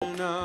Rama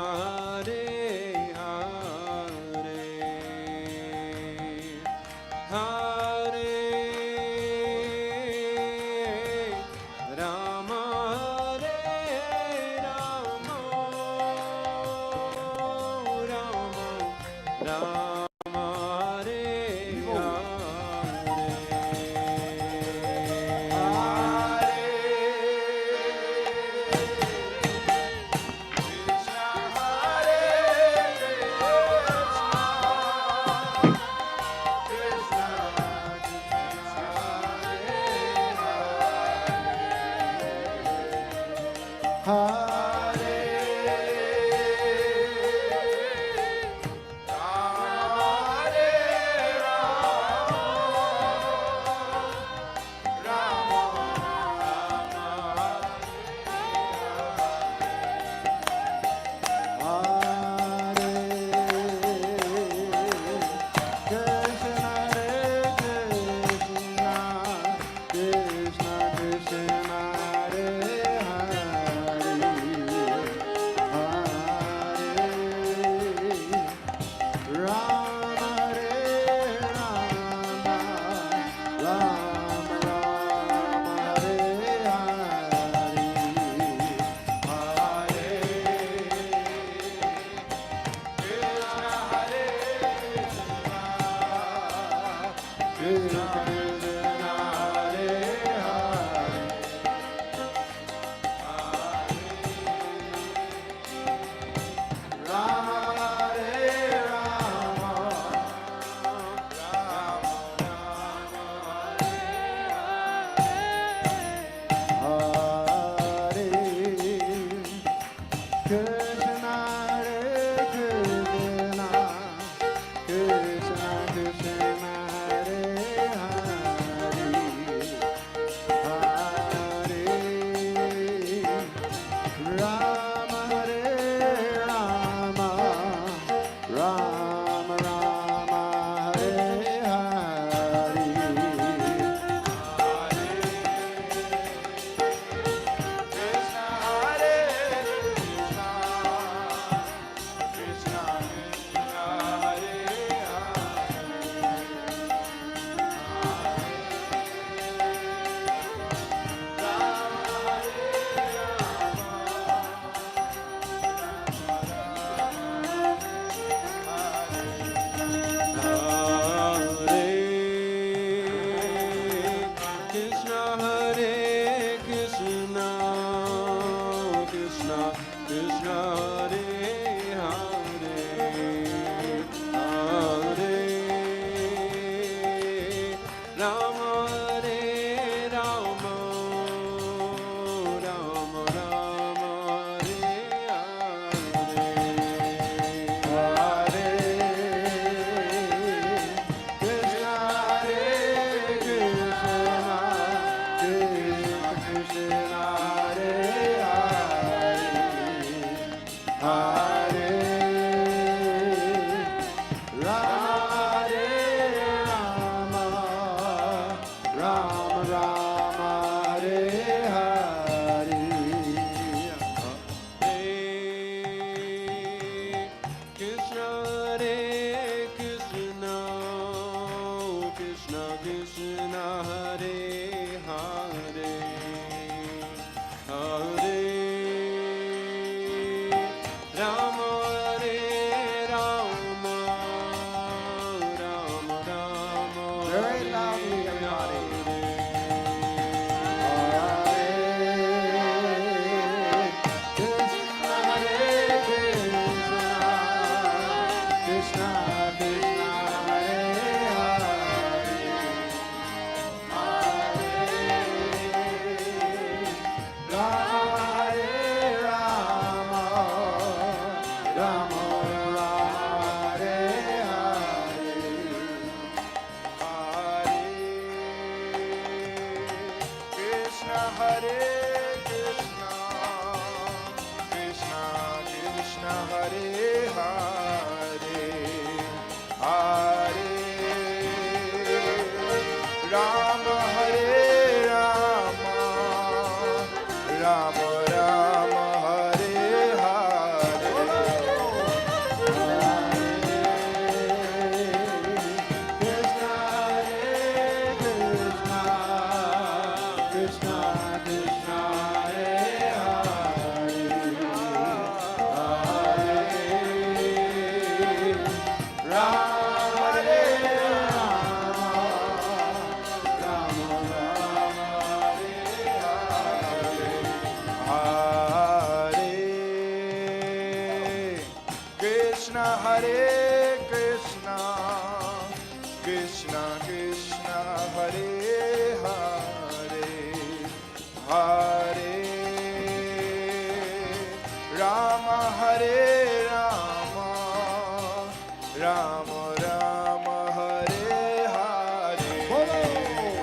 Rama Hare Hare Krishna Hare Krishna, Krishna Krishna Hare Hare, Hare Rama Hare Rama, Rama Rama Hare Hare. Hare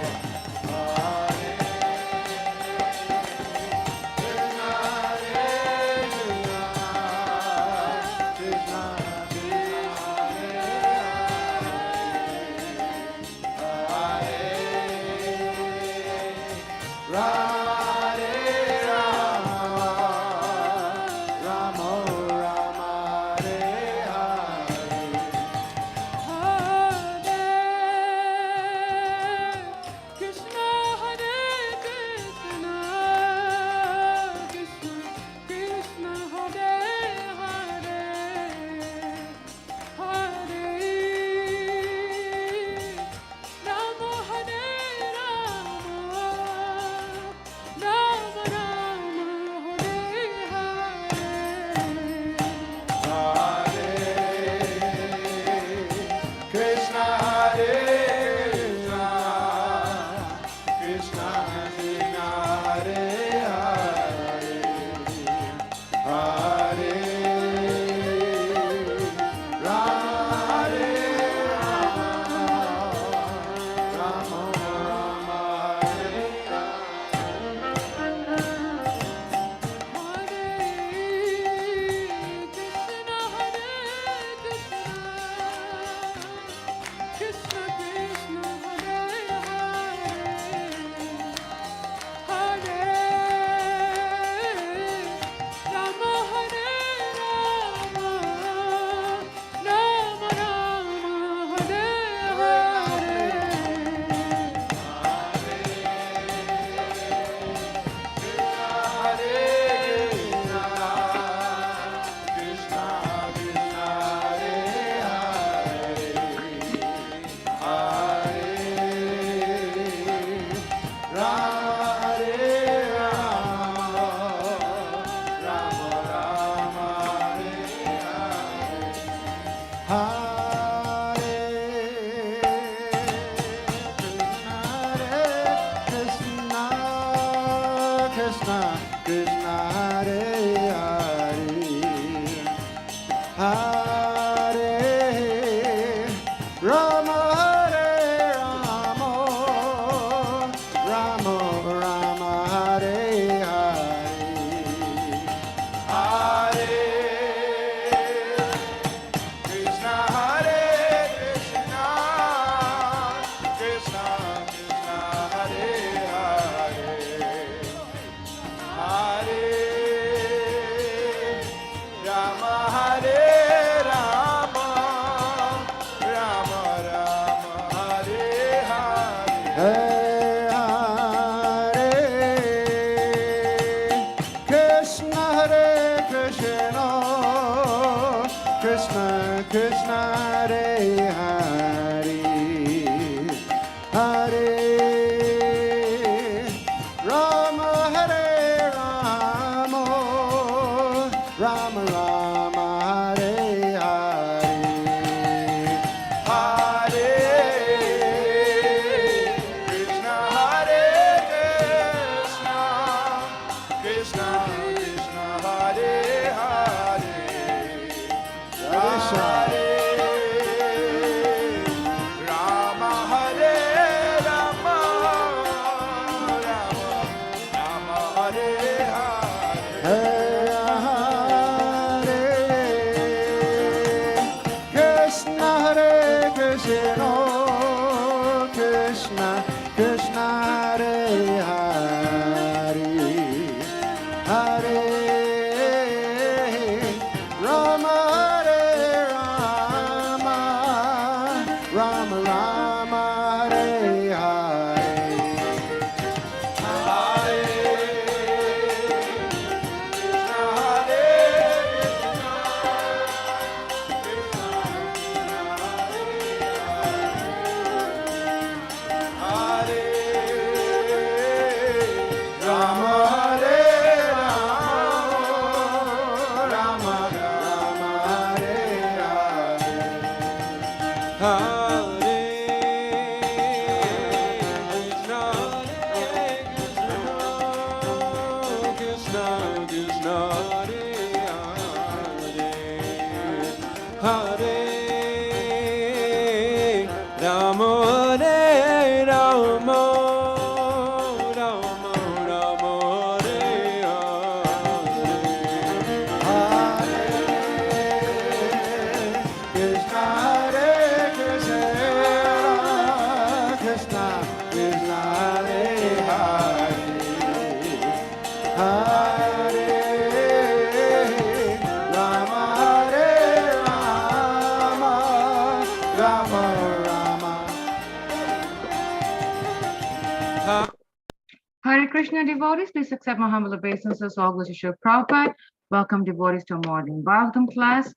Hare Krishna devotees, please accept my humble obeisances. All glories to Srila Prabhupada. Welcome devotees to a morning Bhagavatam class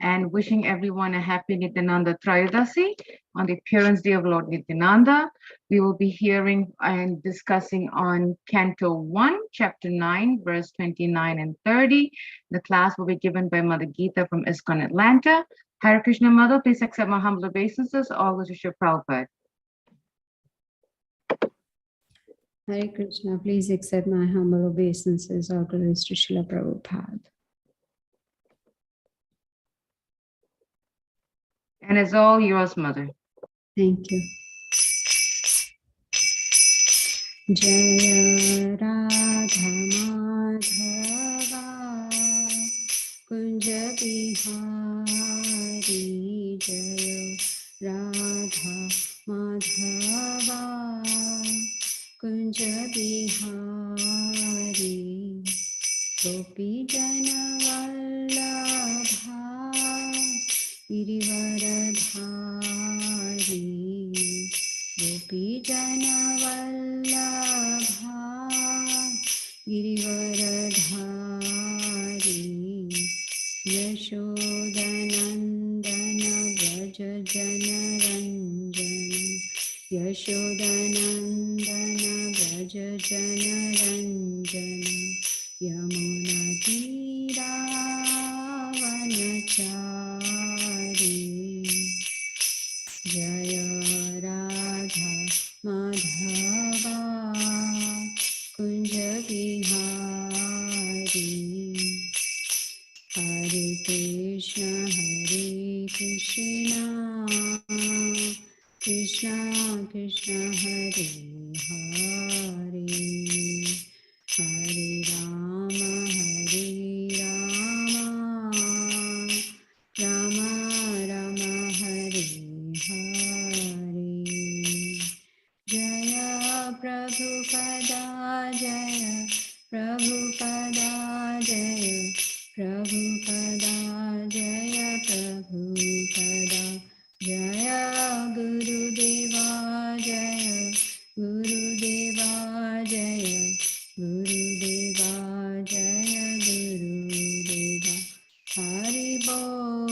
and wishing everyone a happy Nityananda Trayodasi on the appearance day of Lord Nityananda. We will be hearing and discussing on Canto 1, Chapter 9, verse 29 and 30. The class will be given by Mother Gita from ISKCON Atlanta. Hare Krishna Mother, please accept my humble obeisances. All glories to Srila Prabhupada. Hare Krishna, please accept my humble obeisances. All glories to Srila Prabhupada. And it's all yours, Mother. Thank you. Jaya Radha Madhava Kunja Bihari Jaya Radha Madhava Kunja Bihari Gopi Jana Vallabha Girivaradhari Gopi Jana Vallabha Girivaradhari Yashodanandana Vraja Jana Ranjana Yashodanandana Vraja Jana Ranjana Yamuna Vanachari Jaya Radha Madhava Kunja Bihari Hare Krishna Krishna Krishna Hare Hare Hare Rama Rama Rama Hare Hare Jaya Prabhupada Jaya Prabhupada Jaya Prabhupada Jaya Prabhupada Jaya Gurudeva Jaya Gurudeva Jaya Gurudeva Jaya Gurudeva Hari Bol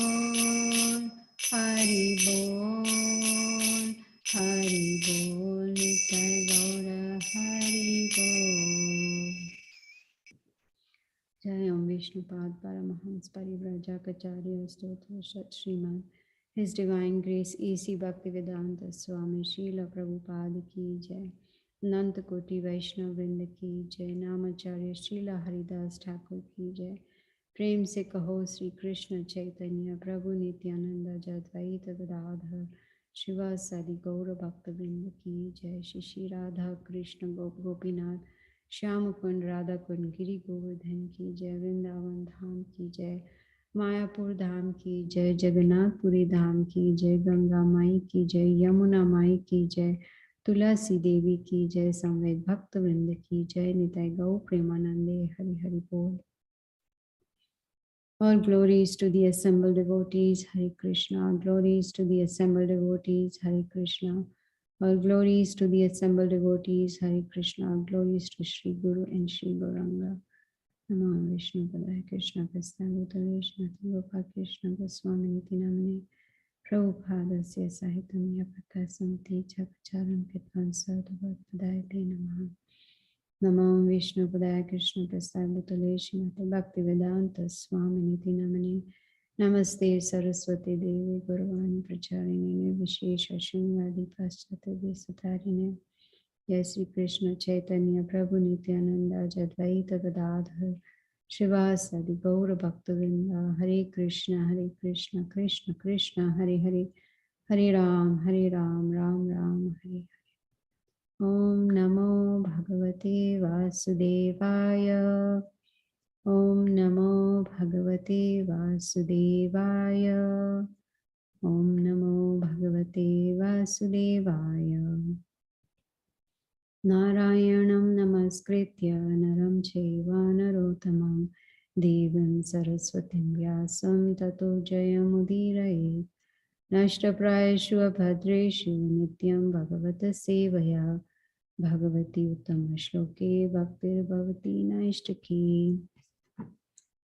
Hari Bol Hari Bol Nitai Gaura Hari Bol Jai Om Vishnupad Paramahams Parivrajakacarya Stotra Shat Srimad His Divine Grace E.C. Bhaktivedanta Swami Srila Prabhupada Ki Jai Nanta Koti Vaishnav Vrinda Ki Jai Namacharya Srila Haridas Thakur Ki Jai Prem Se Kaho Sri Krishna Chaitanya Prabhu Nityananda Jadvaita Gadadhar Shiva Sadi Gaura Bhakta Vrinda Ki Jai Shri Radha Krishna Gopinath Shyam Kund Radha Kund Giri Govardhan Ki Jai Vrindavan Dham Ki Jai Mayapur Dham Ki Jai Jagannath Puri Dham Ki Jai Ganga Mai Ki Jai Yamuna Mai Ki Jai Tulasi Devi Ki Jai Samved Bhakta Vrinda Ki Jai Nitai Gau Premanande Hari Hari Bol. All glories to the assembled devotees, Hare Krishna. All glories to the assembled devotees, Hare Krishna. All glories to the assembled devotees, Hare Krishna. All glories to Sri Guru and Sri Gauranga. Namo Vishnu Padaya Krishna Prasthana Vishnu Gopa Krishna Goswami Niti Namane Prabhupada Sahitam Yapaka Samti Chakacharam Kitvan Sadhavat Padayate Namaha. Namo Vishnu Padaya Krishna Prasthana Vishnu Bhakti Vedanta Swami Niti Namane Namaste Saraswati Devi Gurvani Pracharinine Vishesha Shunyadi Paschate Visatarine. Jai Sri Krishna Chaitanya Prabhu Nityananda Jadvaita Gadadhar Shivasadi Gaura Bhaktavinda. Hare Krishna Krishna Krishna Hare Hare Hare Ram Ram Ram Hare. Om Namo Bhagavate Vasudevaya. Om Namo Bhagavate Vasudevaya. Om Namo Bhagavate Vasudevaya. Narayanam Namaskritya Naram Chaiva Narottamam Devim Saraswatim Vyasam Tato Jayamudiraye. Nashtaprayeshu Abhadreshu Nityam Bhagavata Sevaya Bhagavati Uttama Shloke Bhaktir Bhavati Naishtaki.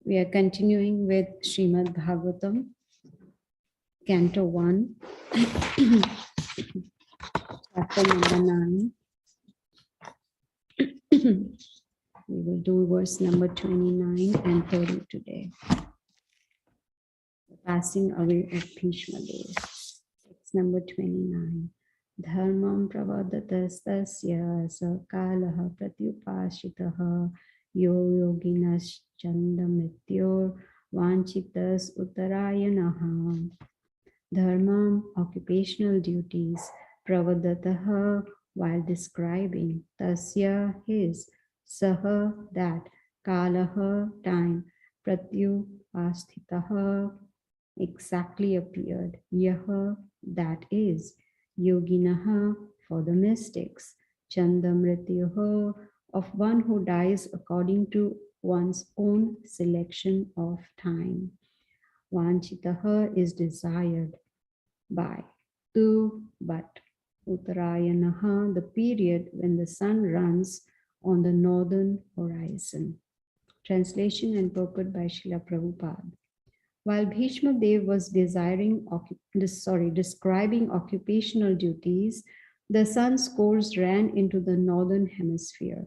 We are continuing with Srimad Bhagavatam, Canto 1, Chapter number 9. We will do verse number 29 and 30 today. The passing away of Bhishma Dev. Text number 29. Dharmam pravadatastasya sakalaha pratyupashitaha yo yoginas chandamrityor vanchitas uttarayanaha. Dharmam, occupational duties, pravadataha, while describing, tasya, his, saha, that, kalaha, time, pratyupasthitaha, exactly appeared, yaha, that is, yoginaha, for the mystics, chandamrityuha, of one who dies according to one's own selection of time. Vanchitaha is desired by, to, but. Uttarayanaha, the period when the sun runs on the northern horizon. Translation and purport by Srila Prabhupada. While Bhishma Dev was describing occupational duties, the sun's course ran into the northern hemisphere.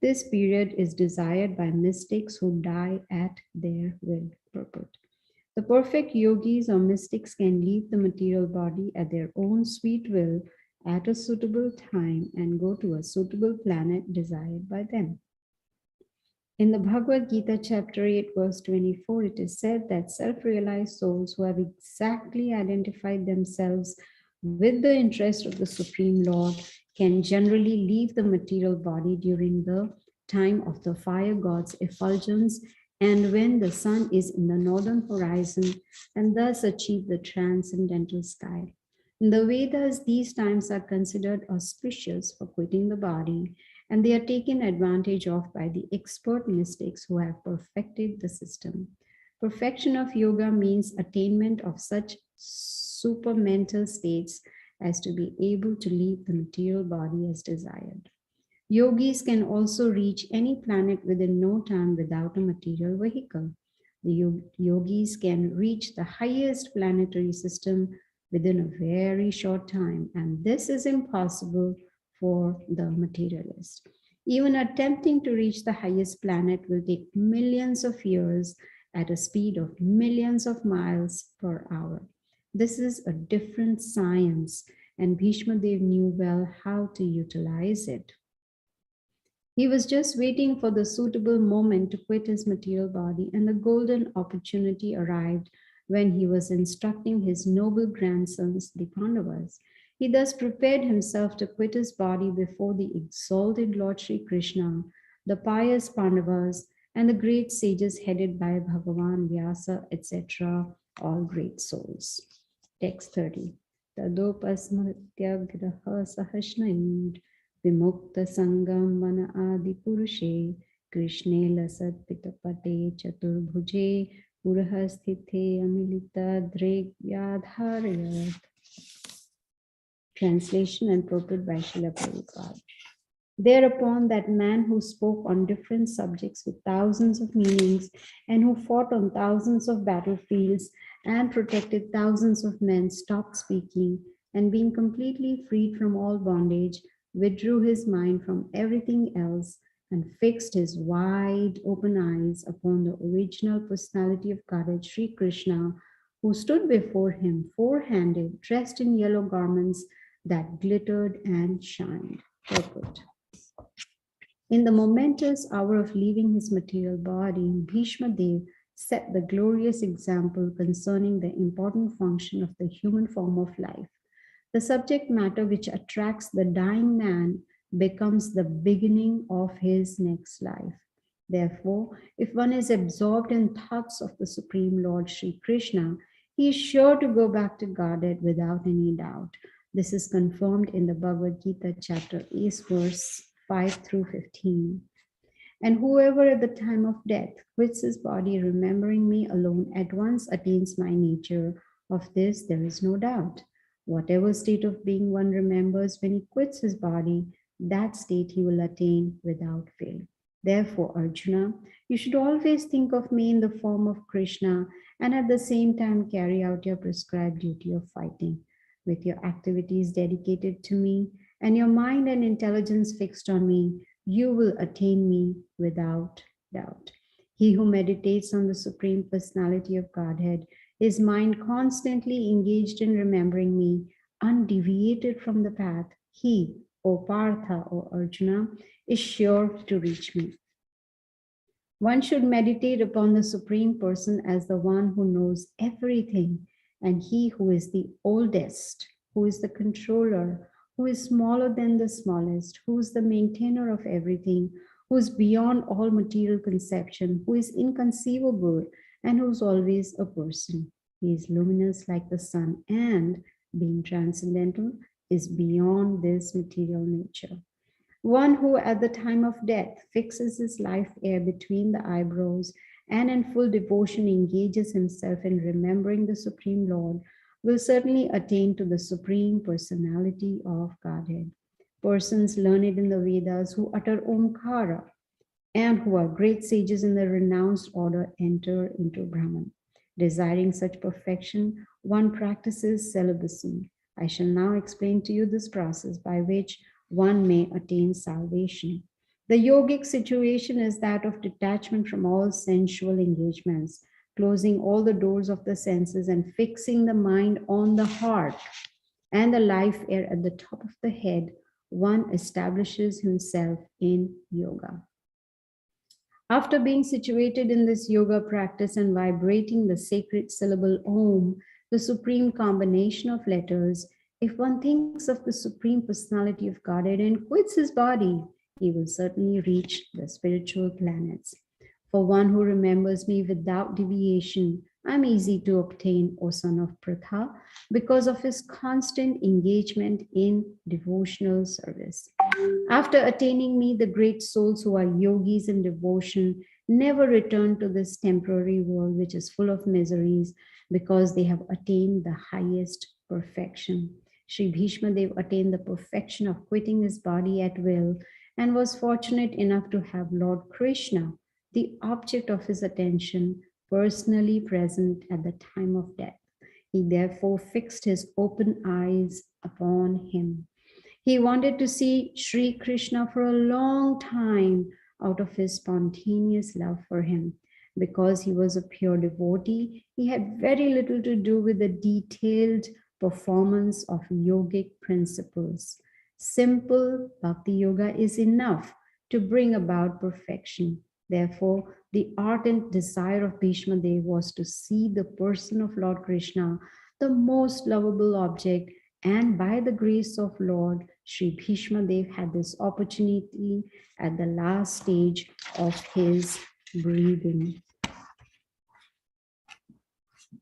This period is desired by mystics who die at their will. Purport. The perfect yogis or mystics can leave the material body at their own sweet will at a suitable time and go to a suitable planet desired by them. In the Bhagavad Gita, chapter 8, verse 24, it is said that self-realized souls who have exactly identified themselves with the interest of the Supreme Lord can generally leave the material body during the time of the fire god's effulgence and when the sun is in the northern horizon, and thus achieve the transcendental sky. In the Vedas, these times are considered auspicious for quitting the body, and they are taken advantage of by the expert mystics who have perfected the system. Perfection of yoga means attainment of such supermental states as to be able to leave the material body as desired. Yogis can also reach any planet within no time without a material vehicle. The yogis can reach the highest planetary system within a very short time, and this is impossible for the materialist. Even attempting to reach the highest planet will take millions of years at a speed of millions of miles per hour. This is a different science, and Bhishma Dev knew well how to utilize it. He was just waiting for the suitable moment to quit his material body, and the golden opportunity arrived when he was instructing his noble grandsons, the Pandavas. He thus prepared himself to quit his body before the exalted Lord Sri Krishna, the pious Pandavas, and the great sages headed by Bhagavan, Vyasa, etc., all great souls. Text 30. Tadopasmatyagraha sahashnayud Vimukta Sangam Mana Adi Purushe Krishne Lasat Pitapate Chaturbhuje Purahasthithe Amilita Drevyadharayat. Translation and purport by Srila Prabhupada. Thereupon that man who spoke on different subjects with thousands of meanings and who fought on thousands of battlefields and protected thousands of men stopped speaking, and being completely freed from all bondage, withdrew his mind from everything else and fixed his wide open eyes upon the original personality of Godhead, Sri Krishna, who stood before him, four-handed, dressed in yellow garments that glittered and shined. Purport. In the momentous hour of leaving his material body, Bhishma Dev set the glorious example concerning the important function of the human form of life. The subject matter which attracts the dying man becomes the beginning of his next life. Therefore, if one is absorbed in thoughts of the Supreme Lord Sri Krishna, he is sure to go back to Godhead without any doubt. This is confirmed in the Bhagavad Gita, chapter 8, verse 5 through 15. And whoever at the time of death quits his body, remembering me alone, at once attains my nature. Of this there is no doubt. Whatever state of being one remembers when he quits his body, that state he will attain without fail. Therefore, Arjuna, you should always think of me in the form of Krishna and at the same time carry out your prescribed duty of fighting. With your activities dedicated to me and your mind and intelligence fixed on me, you will attain me without doubt. He who meditates on the Supreme Personality of Godhead, his mind constantly engaged in remembering me, undeviated from the path, he, O Partha, O Arjuna, is sure to reach me. One should meditate upon the Supreme Person as the one who knows everything, and he who is the oldest, who is the controller, who is smaller than the smallest, who is the maintainer of everything, who is beyond all material conception, who is inconceivable, and who is always a person. He is luminous like the sun and, being transcendental, is beyond this material nature. One who at the time of death fixes his life air between the eyebrows and in full devotion engages himself in remembering the Supreme Lord will certainly attain to the Supreme Personality of Godhead. Persons learned in the Vedas who utter Omkara and who are great sages in the renounced order enter into Brahman. Desiring such perfection, one practices celibacy. I shall now explain to you this process by which one may attain salvation. The yogic situation is that of detachment from all sensual engagements, closing all the doors of the senses and fixing the mind on the heart and the life air at the top of the head. One establishes himself in yoga. After being situated in this yoga practice and vibrating the sacred syllable Om, the supreme combination of letters, if one thinks of the Supreme Personality of Godhead and quits his body, he will certainly reach the spiritual planets. For one who remembers me without deviation, I am easy to obtain, O son of Pratha, because of his constant engagement in devotional service. After attaining me, the great souls who are yogis in devotion never return to this temporary world which is full of miseries because they have attained the highest perfection. Sri Bhishma Dev attained the perfection of quitting his body at will and was fortunate enough to have Lord Krishna, the object of his attention, personally present at the time of death. He therefore fixed his open eyes upon him. He wanted to see Sri Krishna for a long time out of his spontaneous love for him. Because he was a pure devotee, he had very little to do with the detailed performance of yogic principles. Simple bhakti yoga is enough to bring about perfection. Therefore, the ardent desire of Bhishma Dev was to see the person of Lord Krishna, the most lovable object, and by the grace of Lord, Sri Bhishma Dev had this opportunity at the last stage of his breathing.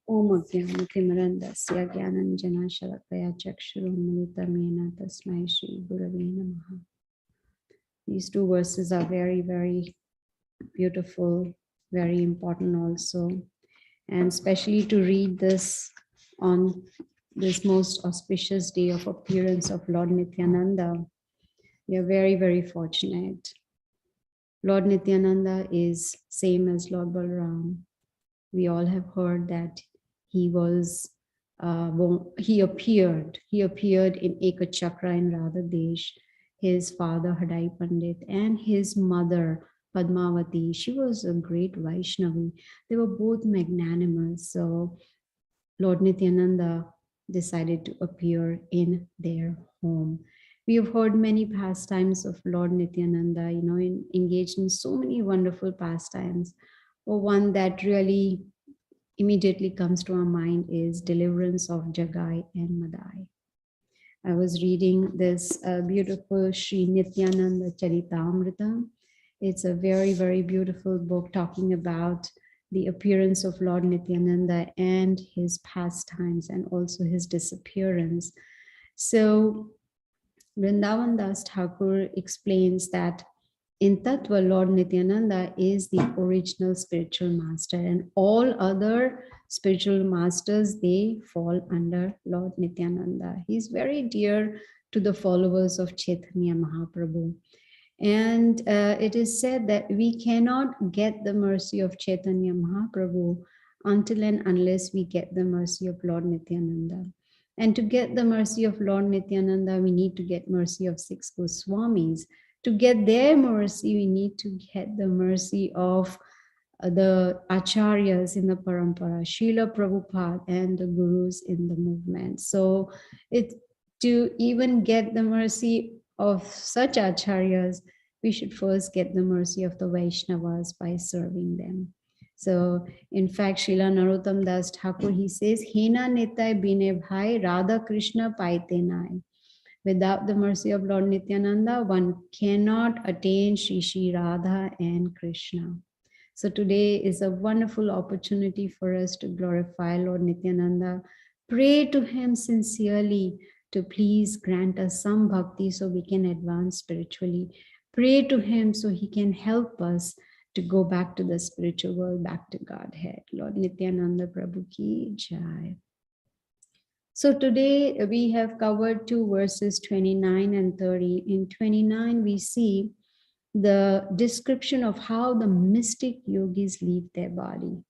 Om Ajnanatimirandasya Gyananjana Shalakaya Chakshurunmilitamena Tasmai Shri Gurave Namaha. These two verses are very, very beautiful, very important also. And especially to read this on this most auspicious day of appearance of Lord Nityananda. We are very, very fortunate. Lord Nityananda is same as Lord Balaram. We all have heard that he was, he appeared in Ekachakra in Radha Desh. his father Hadai Pandit and his mother Padmavati. She was a great Vaishnavi. They were both magnanimous. So Lord Nityananda decided to appear in their home. We have heard many pastimes of Lord Nityananda, engaged in so many wonderful pastimes. But one that really immediately comes to our mind is deliverance of Jagai and Madai. I was reading this beautiful Sri Nityananda Charitamrita. It's a very, very beautiful book talking about the appearance of Lord Nityananda and his pastimes and also his disappearance. So Vrindavan Das Thakur explains that in Tattva, Lord Nityananda is the original spiritual master, and all other spiritual masters, they fall under Lord Nityananda. He's very dear to the followers of Chaitanya Mahaprabhu. And it is said that we cannot get the mercy of Chaitanya Mahaprabhu until and unless we get the mercy of Lord Nityananda. And to get the mercy of Lord Nityananda, we need to get mercy of 6 Goswamis. To get their mercy, we need to get the mercy of the acharyas in the parampara, Srila Prabhupada and the gurus in the movement. So to even get the mercy of such acharyas, we should first get the mercy of the Vaishnavas by serving them. So in fact, Srila Narottam Das Thakur, he says, Hena Nitai Bine Bhai Radha Krishna Paite Nai. Without the mercy of Lord Nityananda, one cannot attain Shri Shri Radha and Krishna. So today is a wonderful opportunity for us to glorify Lord Nityananda. Pray to him sincerely to please grant us some bhakti so we can advance spiritually. Pray to him so he can help us to go back to the spiritual world, back to Godhead. Lord Nityananda Prabhu ki jai. So today we have covered 2 verses, 29 and 30. In 29, we see the description of how the mystic yogis leave their body.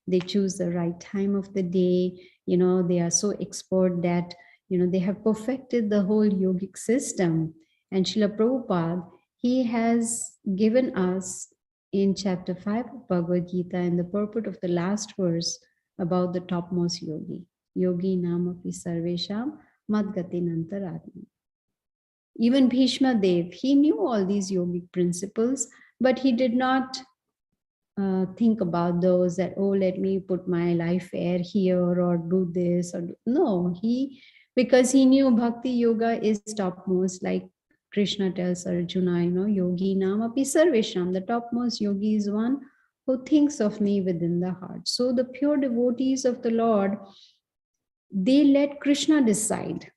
They choose the right time of the day. They are so expert that, they have perfected the whole yogic system. And Srila Prabhupada, he has given us in chapter 5 of Bhagavad Gita in the purport of the last verse about the topmost yogi. Yogi namapi sarvesham madgatinantaratma. Even Bhishma Dev, he knew all these yogic principles, but he did not think about those that, oh, let me put my life air here or do this. No, because he knew Bhakti Yoga is topmost, like Krishna tells Arjuna, yogi namapi sarvesham, the topmost yogi is one who thinks of me within the heart. So the pure devotees of the Lord, they let Krishna decide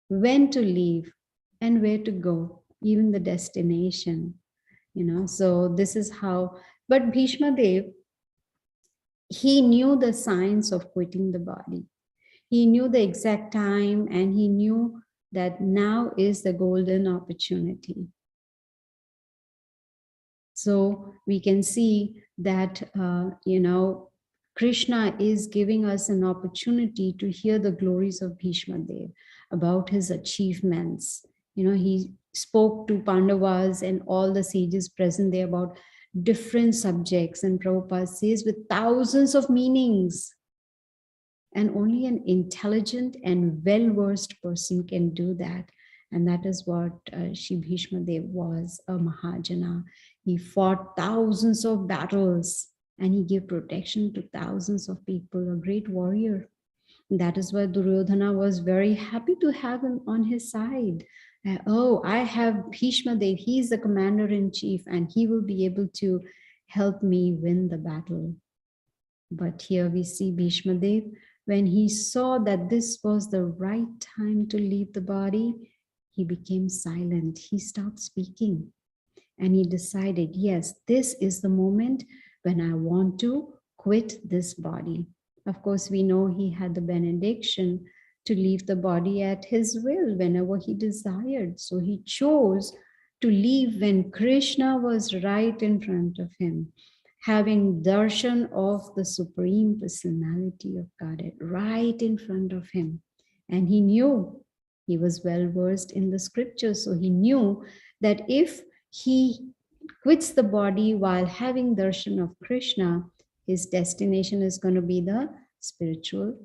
when to leave and where to go, even the destination, So this is how, but Bhishma Dev, he knew the signs of quitting the body. He knew the exact time and he knew that now is the golden opportunity. So we can see that, Krishna is giving us an opportunity to hear the glories of Bhishma Dev, about his achievements. He spoke to Pandavas and all the sages present there about different subjects. And Prabhupada says with thousands of meanings. And only an intelligent and well-versed person can do that. And that is what Shri Bhishma Dev was, a Mahajana. He fought thousands of battles and he gave protection to thousands of people, a great warrior. And that is why Duryodhana was very happy to have him on his side. I have Bhishma Dev, he is the commander-in-chief and he will be able to help me win the battle. But here we see Bhishma Dev, when he saw that this was the right time to leave the body, he became silent. He stopped speaking. And he decided, yes, this is the moment when I want to quit this body. Of course, we know he had the benediction to leave the body at his will whenever he desired. So he chose to leave when Krishna was right in front of him, having darshan of the Supreme Personality of Godhead right in front of him. And he knew He was well versed in the scriptures, so he knew that if he quits the body while having darshan of Krishna, his destination is going to be the spiritual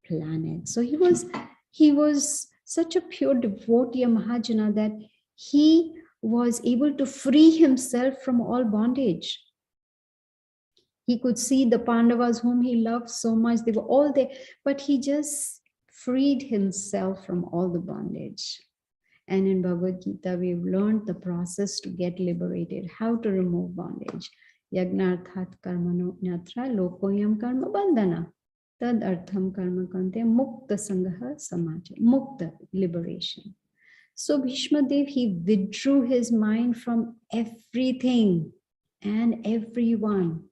planet. So he was such a pure devotee, a Mahajana, that he was able to free himself from all bondage. He could see the Pandavas whom he loved so much, they were all there, but he just freed himself from all the bondage. And in Bhagavad Gita, we've learned the process to get liberated, how to remove bondage. Yagnarthat karmano nyatra lokoyam karma bandhana. Tad artham karma kante mukta sangaha samaja. Mukta, liberation. So Bhishma Dev, he withdrew his mind from everything and everyone.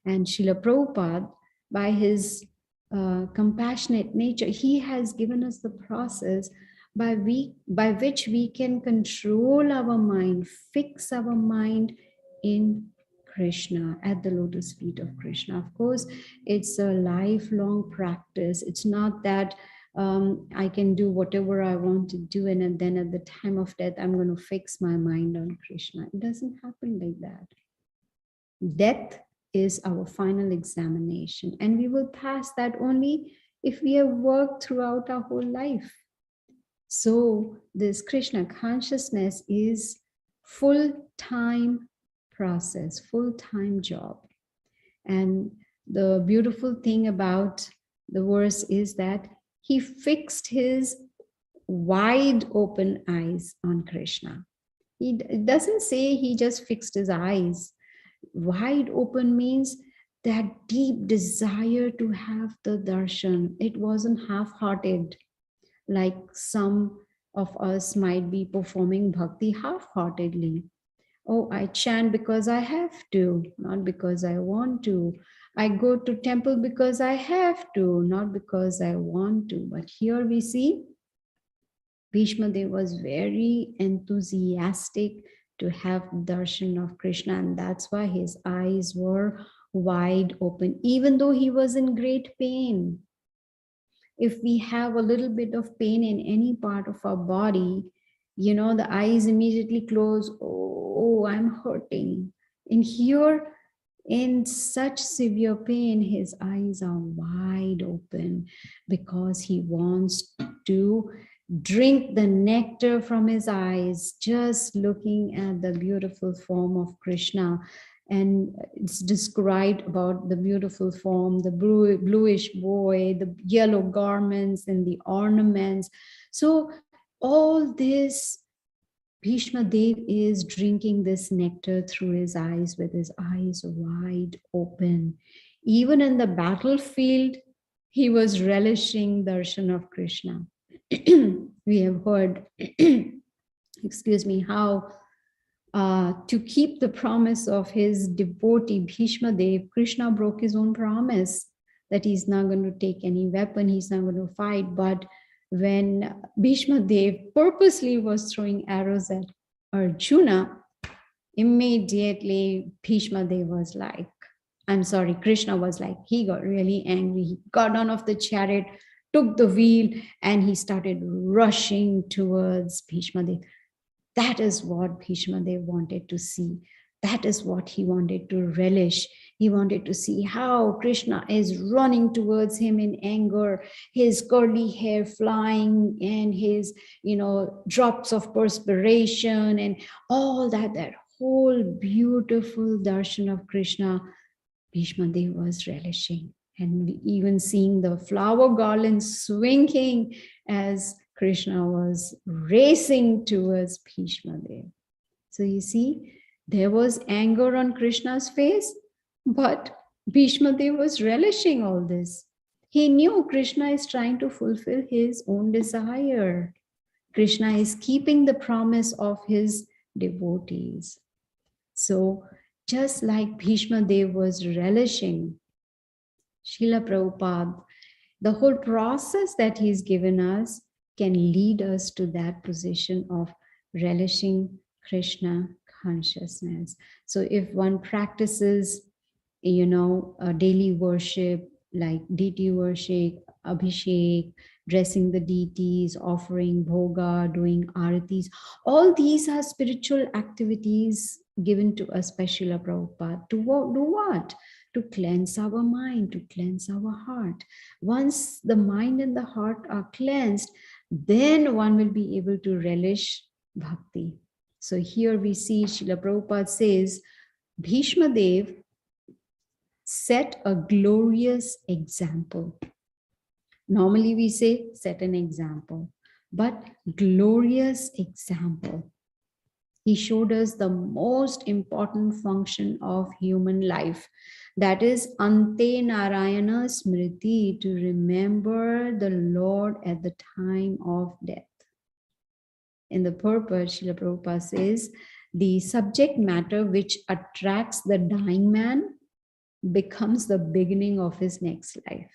And Srila Prabhupada, by his compassionate nature, he has given us the process by which we can control our mind, fix our mind in Krishna, at the lotus feet of Krishna. Of course, it's a lifelong practice. It's not that I can do whatever I want to do, and then at the time of death, I'm going to fix my mind on Krishna. It doesn't happen like that. Death is our final examination, and we will pass that only if we have worked throughout our whole life. So this Krishna consciousness is full-time process, full-time job. And the beautiful thing about the verse is that he fixed his wide open eyes on Krishna. It doesn't say he just fixed his eyes. Wide open means that deep desire to have the darshan. It wasn't half-hearted, like some of us might be performing bhakti half-heartedly. Oh, I chant because I have to, not because I want to. I go to temple because I have to, not because I want to. But here we see Bhishma Dev was very enthusiastic to have darshan of Krishna, and that's why his eyes were wide open, even though he was in great pain. If we have a little bit of pain in any part of our body, you know, the eyes immediately close. Oh, I'm hurting. And here, in such severe pain, his eyes are wide open because he wants to drink the nectar from his eyes, just looking at the beautiful form of Krishna. And it's described about the beautiful form, the bluish boy, the yellow garments and the ornaments. So all this, Bhishma Dev is drinking this nectar through his eyes with his eyes wide open. Even in the battlefield, he was relishing darshan of Krishna. We have heard, excuse me, how to keep the promise of his devotee Bhishma Dev, Krishna broke his own promise that he's not going to take any weapon, he's not going to fight. But when Bhishma Dev purposely was throwing arrows at Arjuna, immediately Bhishma Dev was like, I'm sorry, Krishna was like, he got really angry. He got on off the chariot, took the wheel, and he started rushing towards Bhishma Dev. That is what Bhishma Dev wanted to see. That is what he wanted to relish. He wanted to see how Krishna is running towards him in anger, his curly hair flying and his, drops of perspiration and all that whole beautiful darshan of Krishna, Bhishma Dev was relishing. And even seeing the flower garlands swinging as Krishna was racing towards Bhishma Dev. So you see, there was anger on Krishna's face, but Bhishma Dev was relishing all this. He knew Krishna is trying to fulfill his own desire. Krishna is keeping the promise of his devotees. So just like Bhishma Dev was relishing, Srila Prabhupada, the whole process that he's given us can lead us to that position of relishing Krishna consciousness. So if one practices, a daily worship like deity worship, abhishek, dressing the deities, offering bhoga, doing aratis. All these are spiritual activities given to us by Srila Prabhupada. To do what? To cleanse our mind, to cleanse our heart. Once the mind and the heart are cleansed, then one will be able to relish bhakti. So here we see Srila Prabhupada says, Bhishma Dev set a glorious example. Normally we say set an example, but glorious example. He showed us the most important function of human life. That is Ante Narayana Smriti, to remember the Lord at the time of death. In the purport, Srila Prabhupada says, the subject matter which attracts the dying man becomes the beginning of his next life.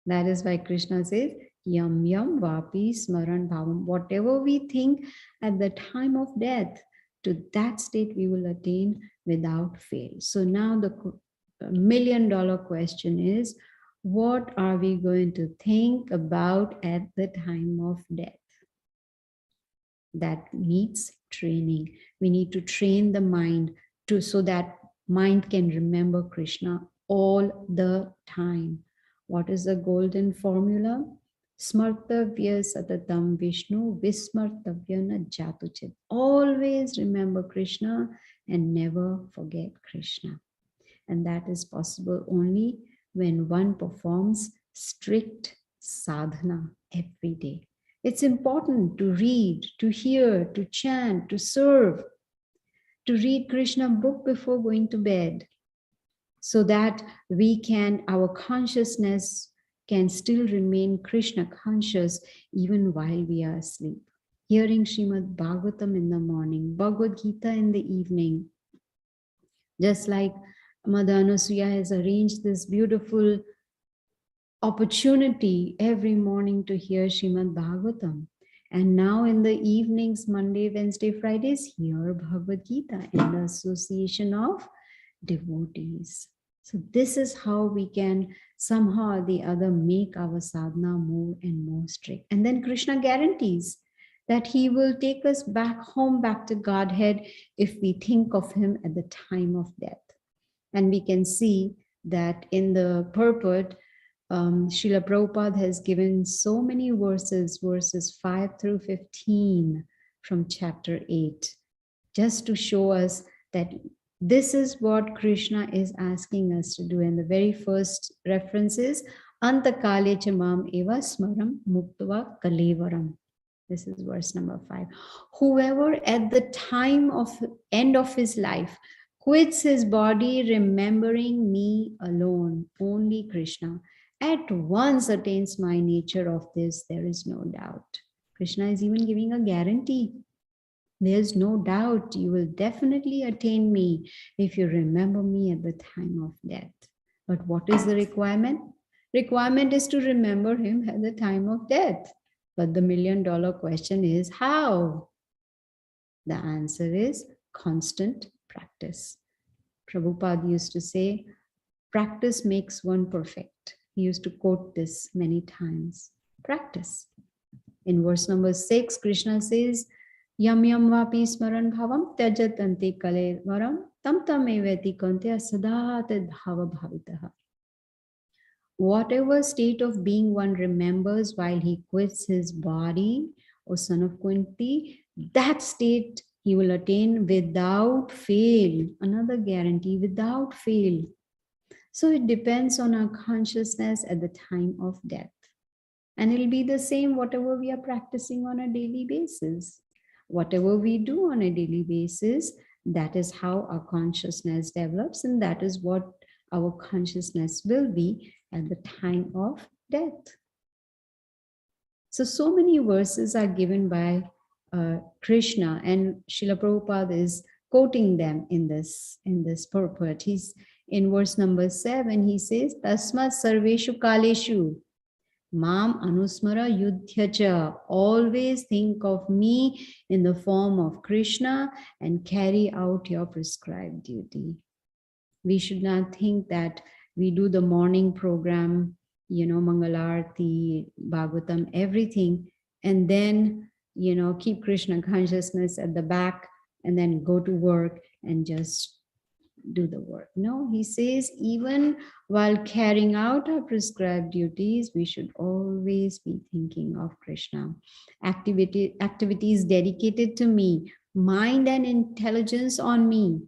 That is why Krishna says, Yam yam vapi smaran bhavam. Whatever we think at the time of death, to that state we will attain without fail. So now the million-dollar question is, what are we going to think about at the time of death? That needs training. We need to train the mind so that mind can remember Krishna all the time. What is the golden formula? Smartavya satatam Vishnu vismartavya na jatuchit. Always remember Krishna and never forget Krishna. And that is possible only when one performs strict sadhana every day. It's important to read, to hear, to chant, to serve, to read Krishna book before going to bed, so that our consciousness can still remain Krishna conscious even while we are asleep. Hearing Srimad Bhagavatam in the morning, Bhagavad Gita in the evening, just like Madhanasuya has arranged this beautiful opportunity every morning to hear Srimad Bhagavatam. And now in the evenings, Monday, Wednesday, Fridays, hear Bhagavad Gita in the association of devotees. So this is how we can somehow or the other make our sadhana more and more strict. And then Krishna guarantees that he will take us back home, back to Godhead, if we think of him at the time of death. And we can see that in the purport, Srila Prabhupada has given so many verses 5 through 15 from chapter 8, just to show us that this is what Krishna is asking us to do. And the very first reference is Antakale chamam eva smaram muktva kalevaram. This is verse number 5. Whoever at the time of end of his life quits his body remembering me alone, only Krishna, at once attains my nature of this, there is no doubt. Krishna is even giving a guarantee. There's no doubt you will definitely attain me if you remember me at the time of death. But what is the requirement? Requirement is to remember him at the time of death. But the million-dollar question is how? The answer is constant practice. Prabhupada used to say, practice makes one perfect. He used to quote this many times. Practice. In verse number 6, Krishna says, Yam yam vapi smaran bhavam tyajatante kale varam tam tam eveti kantya sadhat bhava bhavitaha. Whatever state of being one remembers while he quits his body, O son of Kunti, that state he will attain without fail. Another guarantee, without fail. So it depends on our consciousness at the time of death. And it'll be the same whatever we are practicing on a daily basis. Whatever we do on a daily basis, that is how our consciousness develops, and that is what our consciousness will be at the time of death. So many verses are given by Krishna, and Srila Prabhupada is quoting them in this purport. He's in verse number 7, he says, Tasmat sarveshu kaleshu Mam anusmara yudhyacha. Always think of me in the form of Krishna and carry out your prescribed duty. We should not think that we do the morning program Mangalarti, Bhagavatam, everything, and then, keep Krishna consciousness at the back and then go to work and just do the work. No, he says, even while carrying out our prescribed duties, we should always be thinking of Krishna. Activities dedicated to me, mind and intelligence on me.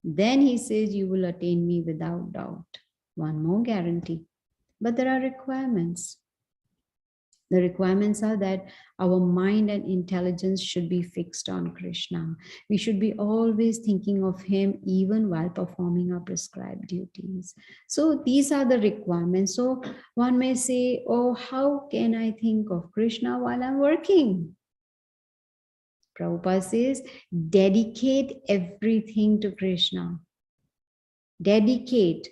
Then he says, you will attain me without doubt. One more guarantee. But there are requirements. The requirements are that our mind and intelligence should be fixed on Krishna. We should be always thinking of him even while performing our prescribed duties. So these are the requirements. So one may say, oh, how can I think of Krishna while I'm working? Prabhupada says, dedicate everything to Krishna. Dedicate.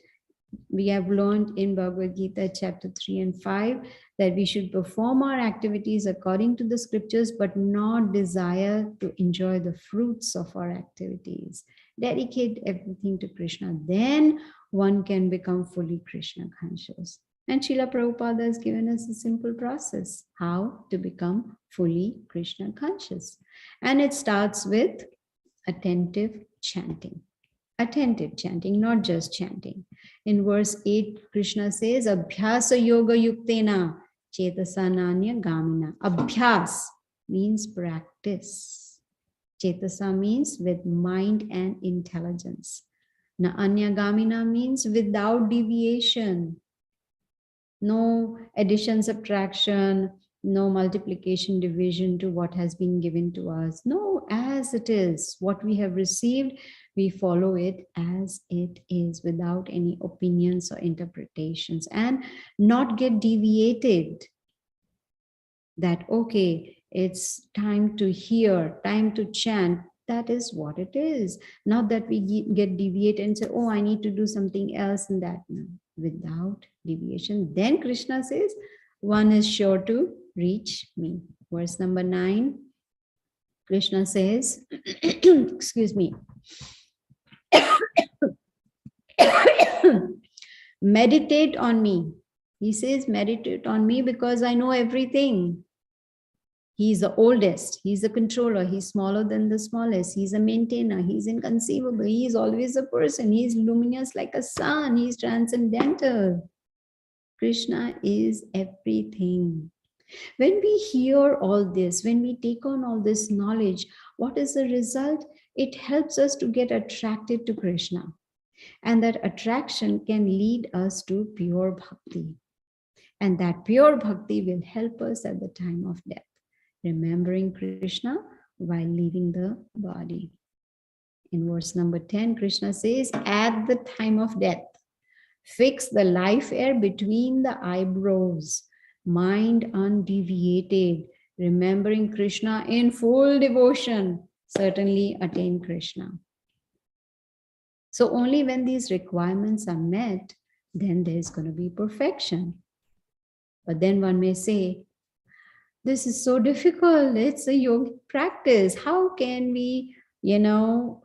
We have learned in Bhagavad Gita chapter 3 and 5 that we should perform our activities according to the scriptures, but not desire to enjoy the fruits of our activities. Dedicate everything to Krishna. Then one can become fully Krishna conscious. And Srila Prabhupada has given us a simple process, how to become fully Krishna conscious. And it starts with attentive chanting. Attentive chanting, not just chanting. In verse 8, Krishna says, Abhyasa yoga yuktena chetasa nanya gamina. Abhyas means practice. Chetasa means with mind and intelligence. Na anya gamina means without deviation. No addition, subtraction, no multiplication, division to what has been given to us. No, as it is, what we have received, we follow it as it is without any opinions or interpretations, and not get deviated that, okay, it's time to hear, time to chant. That is what it is. Not that we get deviated and say, oh, I need to do something else in that. No, without deviation. Then Krishna says, one is sure to reach me. Verse number 9, Krishna says, excuse me, meditate on me. He says, meditate on me because I know everything. He's the oldest. He's the controller. He's smaller than the smallest. He's a maintainer. He's inconceivable. He's always a person. He's luminous like a sun. He's transcendental. Krishna is everything. When we hear all this, when we take on all this knowledge, what is the result? It helps us to get attracted to Krishna. And that attraction can lead us to pure bhakti. And that pure bhakti will help us at the time of death, remembering Krishna while leaving the body. In verse number 10, Krishna says, at the time of death, fix the life air between the eyebrows, mind undeviated, remembering Krishna in full devotion, certainly attain Krishna. So only when these requirements are met, then there's going to be perfection. But then one may say, this is so difficult. It's a yogic practice. How can we,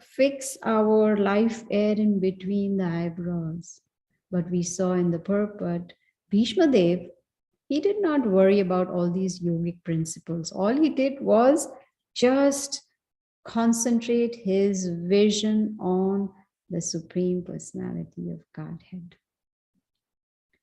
fix our life air in between the eyebrows? But we saw in the purport, Bhishma Dev, he did not worry about all these yogic principles. All he did was just concentrate his vision on the Supreme Personality of Godhead.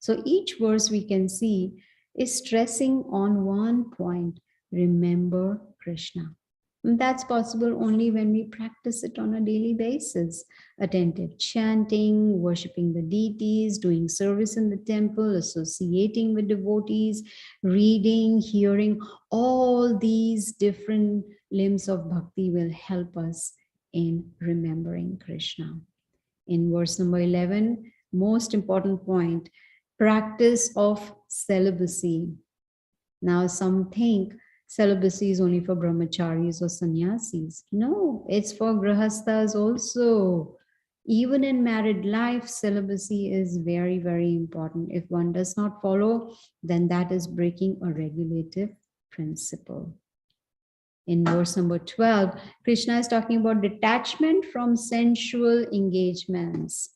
So each verse we can see is stressing on one point, remember Krishna. And that's possible only when we practice it on a daily basis. Attentive chanting, worshipping the deities, doing service in the temple, associating with devotees, reading, hearing, all these different limbs of bhakti will help us in remembering Krishna. In verse number 11, most important point, practice of celibacy. Now some think celibacy is only for brahmacharis or sannyasis. No, it's for grahasthas also. Even in married life, celibacy is very, very important. If one does not follow, then that is breaking a regulative principle. In verse number 12, Krishna is talking about detachment from sensual engagements.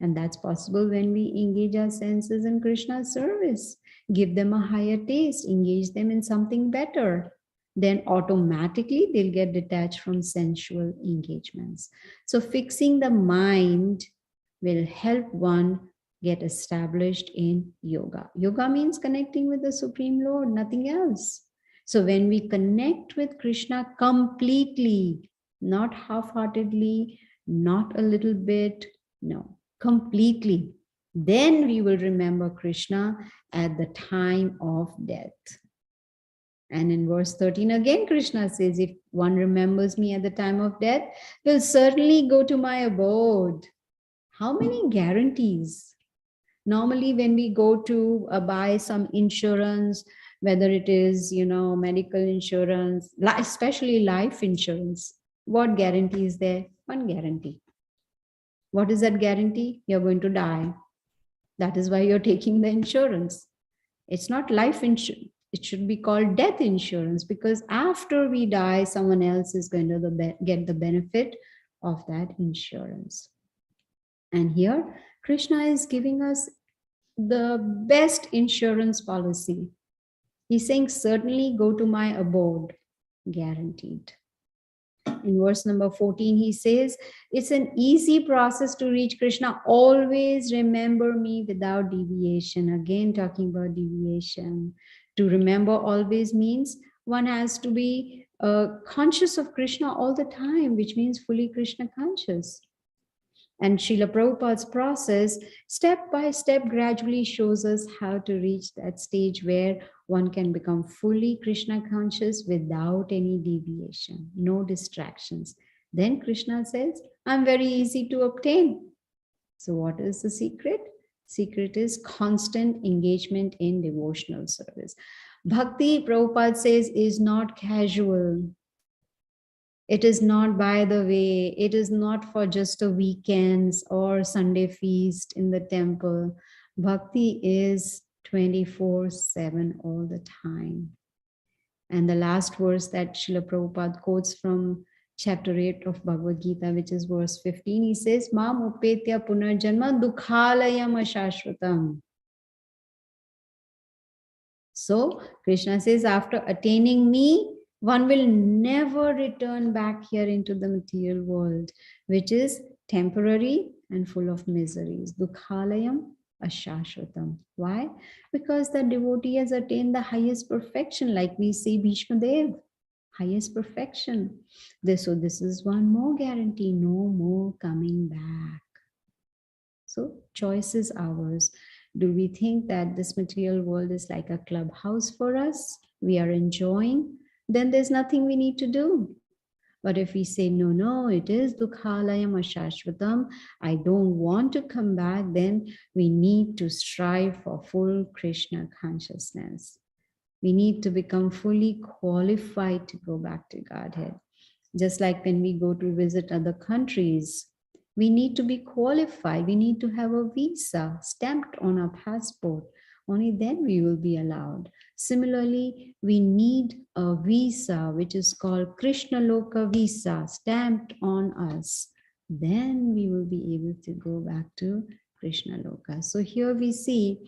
And that's possible when we engage our senses in Krishna's service, give them a higher taste, engage them in something better. Then automatically they'll get detached from sensual engagements. So fixing the mind will help one get established in yoga. Yoga means connecting with the Supreme Lord, nothing else. So when we connect with Krishna completely, not half-heartedly, not a little bit, no, completely, then we will remember Krishna at the time of death. And in verse 13 again, Krishna says, if one remembers me at the time of death, will certainly go to my abode. How many guarantees? Normally, when we go to buy some insurance, whether it is, medical insurance, especially life insurance, what guarantee is there? One guarantee. What is that guarantee? You're going to die. That is why you're taking the insurance. It's not life insurance. It should be called death insurance, because after we die, someone else is going to get the benefit of that insurance. And here, Krishna is giving us the best insurance policy. He's saying, certainly go to my abode, guaranteed. In verse number 14, he says, it's an easy process to reach Krishna. Always remember me without deviation. Again, talking about deviation. To remember always means one has to be conscious of Krishna all the time, which means fully Krishna conscious. And Srila Prabhupada's process, step by step, gradually shows us how to reach that stage where one can become fully Krishna conscious without any deviation, no distractions. Then Krishna says, I'm very easy to obtain. So what is the secret? Secret is constant engagement in devotional service. Bhakti, Prabhupada says, is not casual. It is not by the way. It is not for just a weekends or Sunday feast in the temple. Bhakti is 24/7 all the time. And the last verse that Srila Prabhupada quotes from chapter 8 of Bhagavad Gita, which is verse 15, he says, Mam upetya punarjanma dukhalayam ashashvatam. So Krishna says, after attaining me, one will never return back here into the material world, which is temporary and full of miseries. Dukhalayam ashashvatam. Why? Because the devotee has attained the highest perfection, like we say Bhishma Dev, highest perfection. So this is one more guarantee, no more coming back. So choice is ours. Do we think that this material world is like a clubhouse for us? We are enjoying? Then there's nothing we need to do. But if we say, no, it is dukhalayam ashashvatam, I don't want to come back, then we need to strive for full Krishna consciousness. We need to become fully qualified to go back to Godhead. Just like when we go to visit other countries, we need to be qualified. We need to have a visa stamped on our passport. Only then we will be allowed. Similarly, we need a visa, which is called Krishna Loka visa, stamped on us. Then we will be able to go back to Krishna Loka. So here we see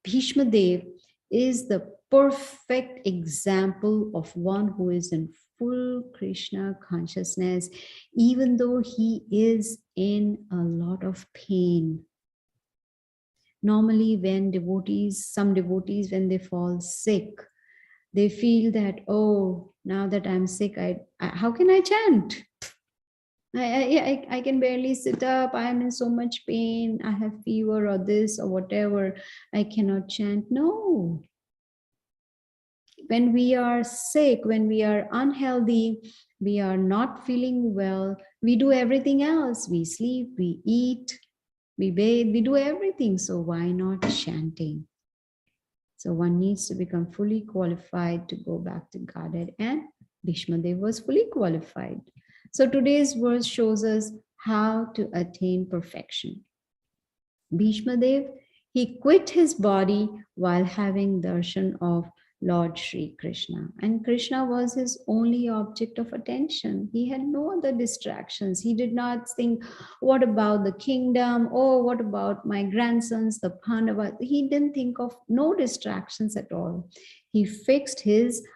Bhishma Dev is the perfect example of one who is in full Krishna consciousness, even though he is in a lot of pain. Normally, when some devotees, when they fall sick, they feel that, oh, now that I'm sick, how can I chant? I can barely sit up. I am in so much pain. I have fever or this or whatever. I cannot chant. No. When we are sick, when we are unhealthy, we are not feeling well, we do everything else. We sleep, we eat, we bathe, we do everything. So why not chanting? So one needs to become fully qualified to go back to Godhead. And Bhishma Dev was fully qualified. So today's verse shows us how to attain perfection. Bhishma Dev, he quit his body while having darshan of Lord Shri Krishna. And Krishna was his only object of attention. He had no other distractions. He did not think, what about the kingdom? Oh, what about my grandsons, the Pandavas? He didn't think of no distractions at all. He fixed his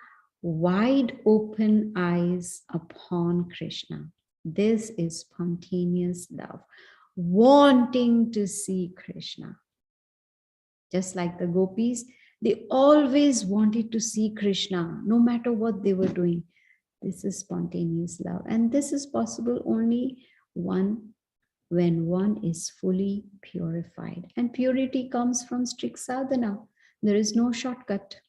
wide open eyes upon Krishna. This is spontaneous love, wanting to see Krishna. Just like the gopis, they always wanted to see Krishna, no matter what they were doing. This is spontaneous love. And this is possible only when one is fully purified. And purity comes from strict sadhana. There is no shortcut.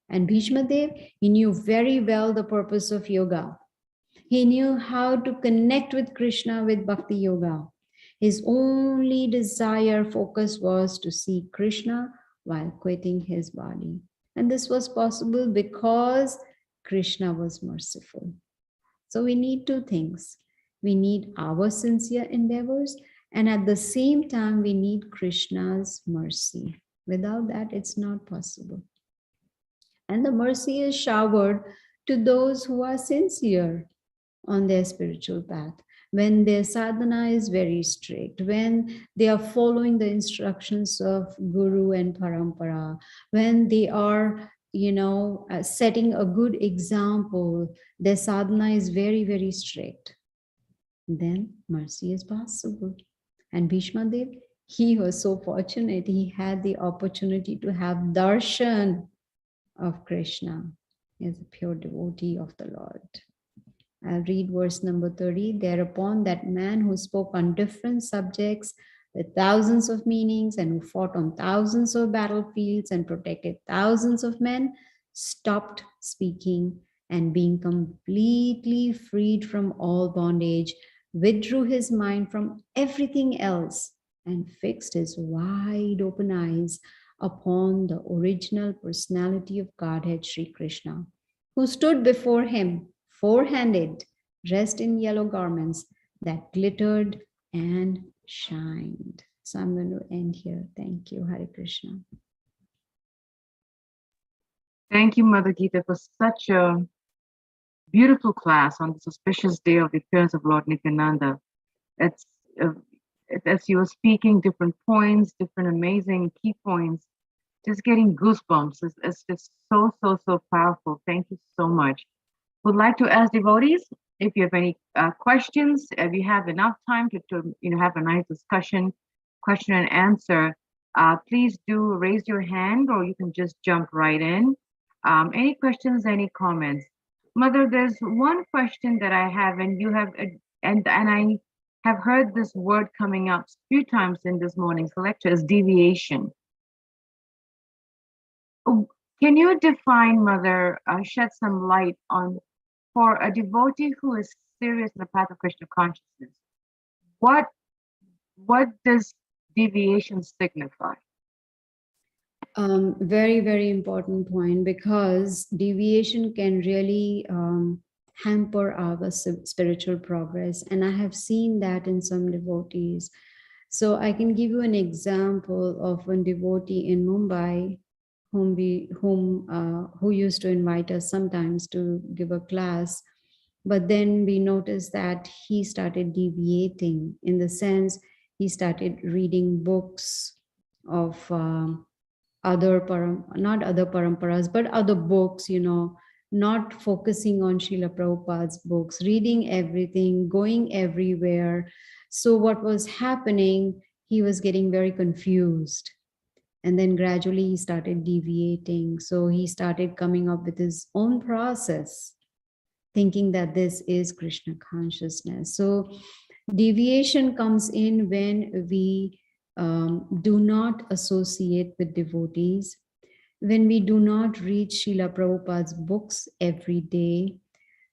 And Bhishma Dev, he knew very well the purpose of yoga. He knew how to connect with Krishna with bhakti yoga. His only desire, focus was to see Krishna while quitting his body. And this was possible because Krishna was merciful. So we need two things. We need our sincere endeavors, and at the same time, we need Krishna's mercy. Without that, it's not possible. And the mercy is showered to those who are sincere on their spiritual path. When their sadhana is very strict, when they are following the instructions of Guru and Parampara, when they are, setting a good example, their sadhana is very, very strict, then mercy is possible. And Bhishma Dev, he was so fortunate, he had the opportunity to have darshan of Krishna as a pure devotee of the Lord. I'll read verse number 30. Thereupon that man who spoke on different subjects with thousands of meanings and who fought on thousands of battlefields and protected thousands of men stopped speaking, and being completely freed from all bondage, withdrew his mind from everything else and fixed his wide open eyes upon the original personality of Godhead Sri Krishna, who stood before him, four-handed, dressed in yellow garments that glittered and shined. So I'm going to end here. Thank you. Hare Krishna. Thank you, Mother Gita, for such a beautiful class on this auspicious day of the appearance of Lord Nityananda. It's, as you were speaking, different points, different amazing key points, just getting goosebumps. It's just so, so, so powerful. Thank you so much. Would like to ask devotees if you have any questions, if you have enough time to have a nice discussion, question and answer, please do raise your hand, or you can just jump right in. Any questions, any comments? Mother, there's one question that I have, and you have, and I have heard this word coming up a few times in this morning's lecture, is deviation. Can you define, Mother, shed some light on, for a devotee who is serious in the path of Krishna consciousness, what does deviation signify? Very, very important point, because deviation can really hamper our spiritual progress. And I have seen that in some devotees. So I can give you an example of one devotee in Mumbai who used to invite us sometimes to give a class. But then we noticed that he started deviating, in the sense he started reading books of not other paramparas, but other books, not focusing on Srila Prabhupada's books, reading everything, going everywhere. So what was happening, he was getting very confused. And then gradually he started deviating. So he started coming up with his own process, thinking that this is Krishna consciousness. So deviation comes in when we do not associate with devotees, when we do not read Srila Prabhupada's books every day,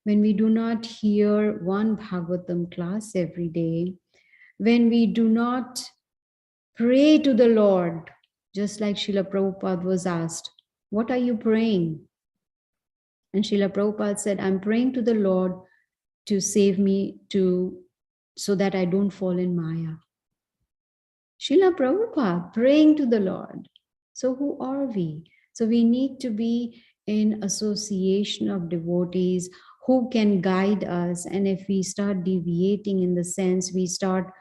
when we do not hear one Bhagavatam class every day, when we do not pray to the Lord, just like Srila Prabhupada was asked, what are you praying? And Srila Prabhupada said, I'm praying to the Lord to save me so that I don't fall in Maya. Srila Prabhupada praying to the Lord. So who are we? So we need to be in association of devotees who can guide us. And if we start deviating, in the sense we start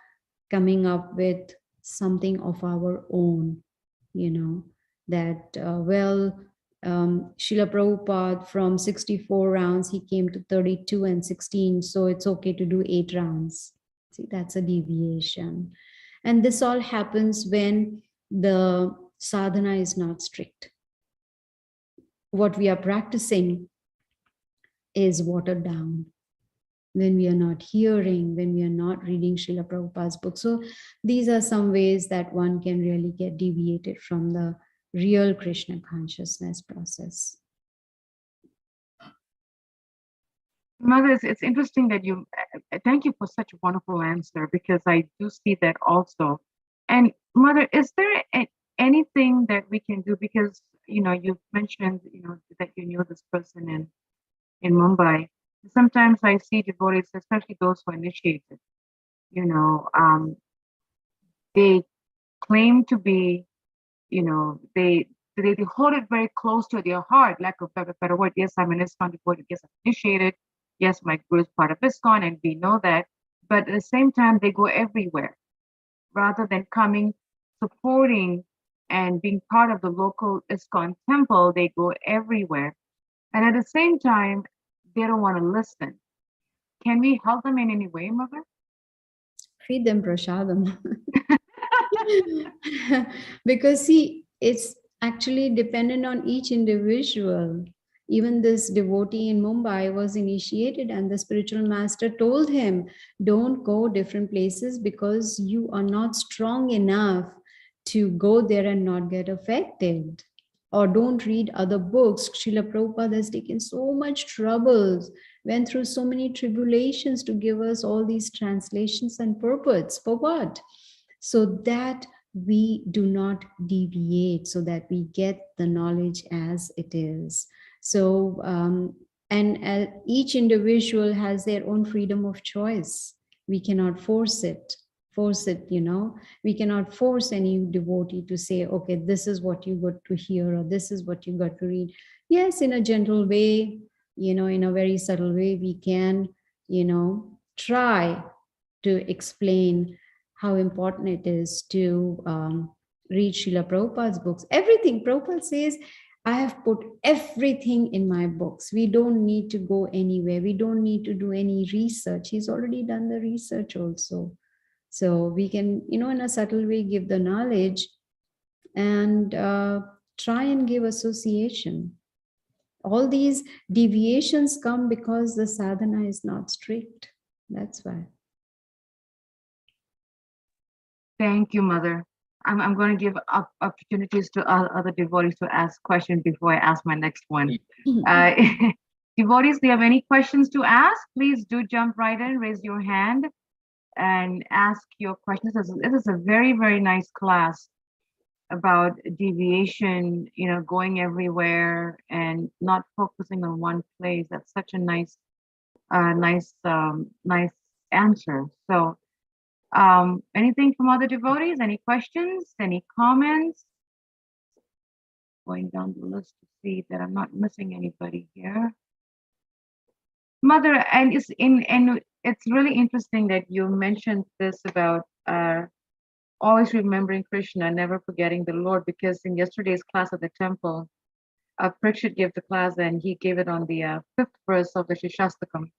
coming up with something of our own, that, Srila Prabhupada, from 64 rounds, he came to 32 and 16, so it's okay to do 8 rounds. See, that's a deviation. And this all happens when the sadhana is not strict. What we are practicing is watered down. When we are not hearing, when we are not reading Srila Prabhupada's book. So these are some ways that one can really get deviated from the real Krishna consciousness process. Mother, it's interesting that you, thank you for such a wonderful answer, because I do see that also. And Mother, is there anything that we can do? Because, you mentioned, that you knew this person in Mumbai. Sometimes I see devotees, especially those who are initiated, they claim to be, they hold it very close to their heart, lack of better word. Yes, I'm an ISKCON devotee. Yes, I'm initiated. Yes, my guru is part of ISKCON, and we know that. But at the same time, they go everywhere rather than coming, supporting, and being part of the local ISKCON temple. They go everywhere. And at the same time, they don't want to listen. Can we help them in any way, Mother? Feed them prasadam. Because see, it's actually dependent on each individual. Even this devotee in Mumbai was initiated, and the spiritual master told him, don't go different places because you are not strong enough to go there and not get affected. Or don't read other books. Srila Prabhupada has taken so much troubles, went through so many tribulations to give us all these translations and purports. For what? So that we do not deviate, so that we get the knowledge as it is. So, and each individual has their own freedom of choice. We cannot force it. We cannot force any devotee to say, okay, this is what you got to hear, or this is what you got to read. Yes, in a gentle way, in a very subtle way, we can, try to explain how important it is to read Srila Prabhupada's books. Everything. Prabhupada says, I have put everything in my books. We don't need to go anywhere. We don't need to do any research. He's already done the research also. So we can, in a subtle way, give the knowledge and try and give association. All these deviations come because the sadhana is not strict. That's why. Thank you, Mother. I'm going to give up opportunities to other devotees to ask questions before I ask my next one. Devotees, do you have any questions to ask? Please do jump right in, raise your hand, and ask your questions. This is a very, very nice class about deviation, going everywhere and not focusing on one place. That's such a nice answer. So, anything from other devotees? Any questions? Any comments? Going down the list to see that I'm not missing anybody here. Mother, and it's really interesting that you mentioned this about always remembering Krishna, never forgetting the Lord, because in yesterday's class at the temple, Prakshit gave the class and he gave it on the 5th verse of the Shashastakam,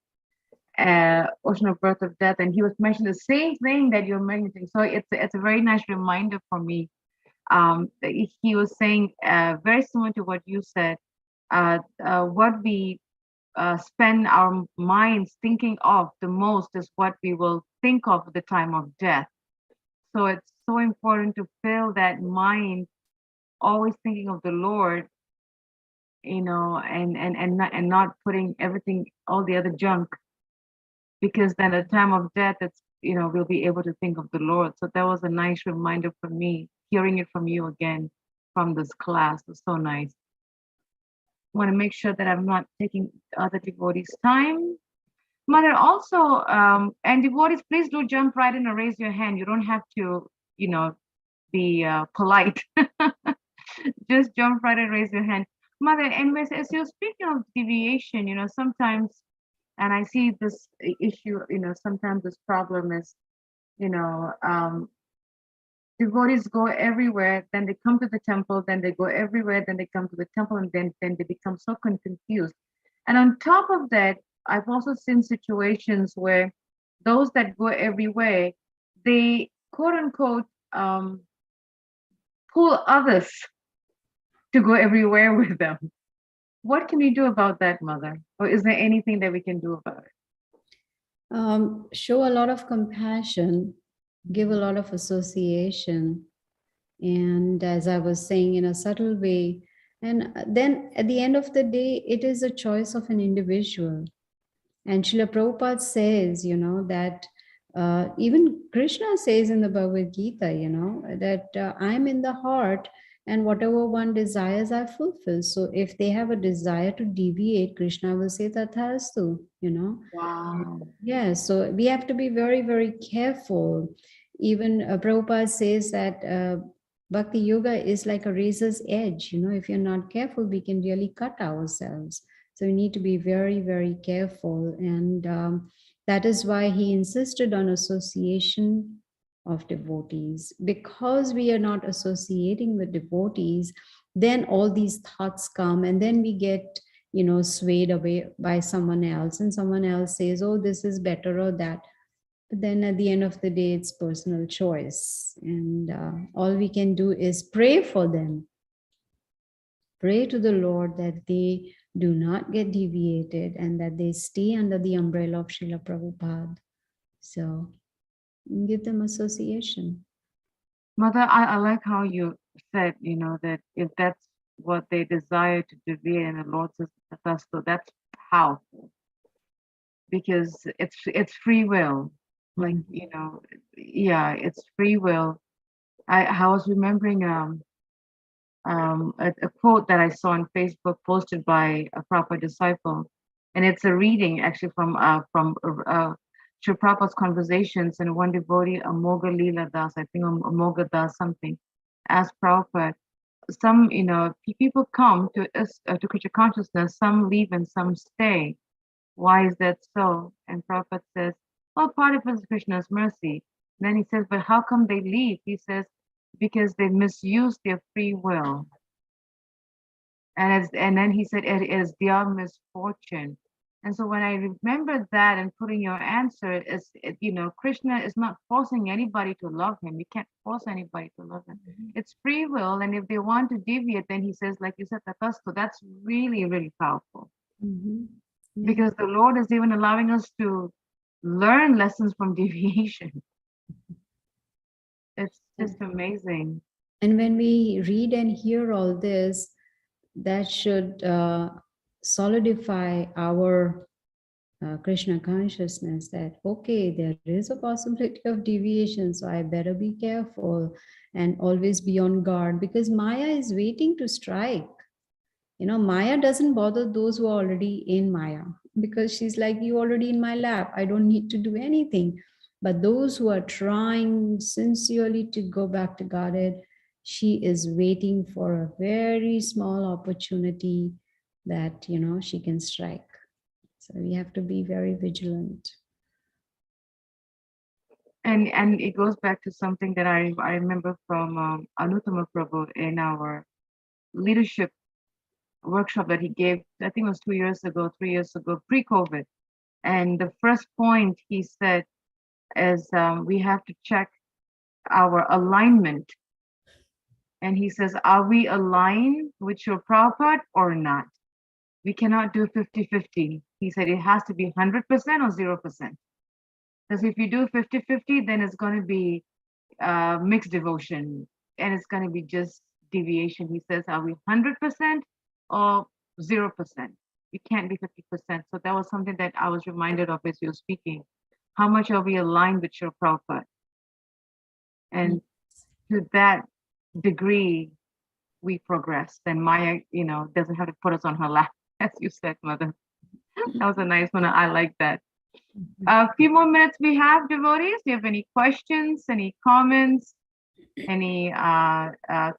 Ocean of Birth of Death, and he was mentioning the same thing that you're mentioning. So it's a very nice reminder for me. He was saying very similar to what you said, what we spend our minds thinking of the most is what we will think of at the time of death. So it's so important to fill that mind always thinking of the Lord, and not putting everything, all the other junk, because then at the time of death, it's, we'll be able to think of the Lord. So that was a nice reminder for me, hearing it from you again from this class. It's so nice. I want to make sure that I'm not taking other devotees' time. Mother, also, and devotees, please do jump right in and raise your hand. You don't have to, be polite. Just jump right and raise your hand. Mother, and as you're speaking of deviation, sometimes, and I see this issue, sometimes this problem is, devotees go everywhere, then they come to the temple, then they go everywhere, then they come to the temple, and then they become so confused. And on top of that, I've also seen situations where those that go everywhere, they quote unquote pull others to go everywhere with them. What can we do about that, Mother? Or is there anything that we can do about it? Show a lot of compassion, give a lot of association, and as I was saying, in a subtle way. And then at the end of the day, it is a choice of an individual. And Srila Prabhupada says, that even Krishna says in the Bhagavad Gita, that I'm in the heart, and whatever one desires, I fulfill. So if they have a desire to deviate, Krishna will say tathastu, Wow. Yeah, so we have to be very, very careful. Even Prabhupada says that Bhakti Yoga is like a razor's edge. If you're not careful, we can really cut ourselves. So we need to be very, very careful. And that is why he insisted on association of devotees. Because we are not associating with devotees, then all these thoughts come, and then we get swayed away by someone else, and someone else says, oh, this is better or that. But then at the end of the day, it's personal choice. And all we can do is pray for them. Pray to the Lord that they do not get deviated and that they stay under the umbrella of Srila Prabhupada. So give them association. Mother, I like how you said, that if that's what they desire to deviate and the Lord says that's powerful, because it's free will. Like, yeah, it's free will. I was remembering a quote that I saw on Facebook posted by a proper disciple, and it's a reading actually from Sri Prabhupada's Conversations, and one devotee, Amoga Leela Das, I think Amoga Das something, asked Prabhupada, some people come to Krishna consciousness, some leave and some stay. Why is that so? And Prabhupada says, well, part of it is Krishna's mercy. And then he says, but how come they leave? He says, because they misuse their free will. And then he said, it is their misfortune. And so when I remember that and putting your answer is, Krishna is not forcing anybody to love him. You can't force anybody to love him. It's free will. And if they want to deviate, then he says, like you said, that's really, really powerful. Yeah. Because the Lord is even allowing us to learn lessons from deviation. It's just amazing. And when we read and hear all this, that should solidify our Krishna consciousness that, okay, there is a possibility of deviation, so I better be careful and always be on guard, because Maya is waiting to strike. Maya doesn't bother those who are already in Maya, because she's like, you already in my lap, I don't need to do anything. But those who are trying sincerely to go back to Godhead, she is waiting for a very small opportunity that, she can strike. So we have to be very vigilant. And it goes back to something that I remember from Anuttama Prabhu in our leadership workshop that he gave, I think it was 3 years ago, pre-COVID. And the first point he said is we have to check our alignment. And he says, are we aligned with Srila Prabhupada or not? We cannot do 50-50. He said it has to be 100% or 0%. Because if you do 50-50, then it's going to be mixed devotion, and it's going to be just deviation. He says, are we 100% or 0%? You can't be 50%. So that was something that I was reminded of as you were speaking. How much are we aligned with Srila Prabhupada? And to that degree, we progress. Then Maya, doesn't have to put us on her lap, as you said, Mother. That was a nice one. I like that. A few more minutes we have, devotees. Do you have any questions, any comments? any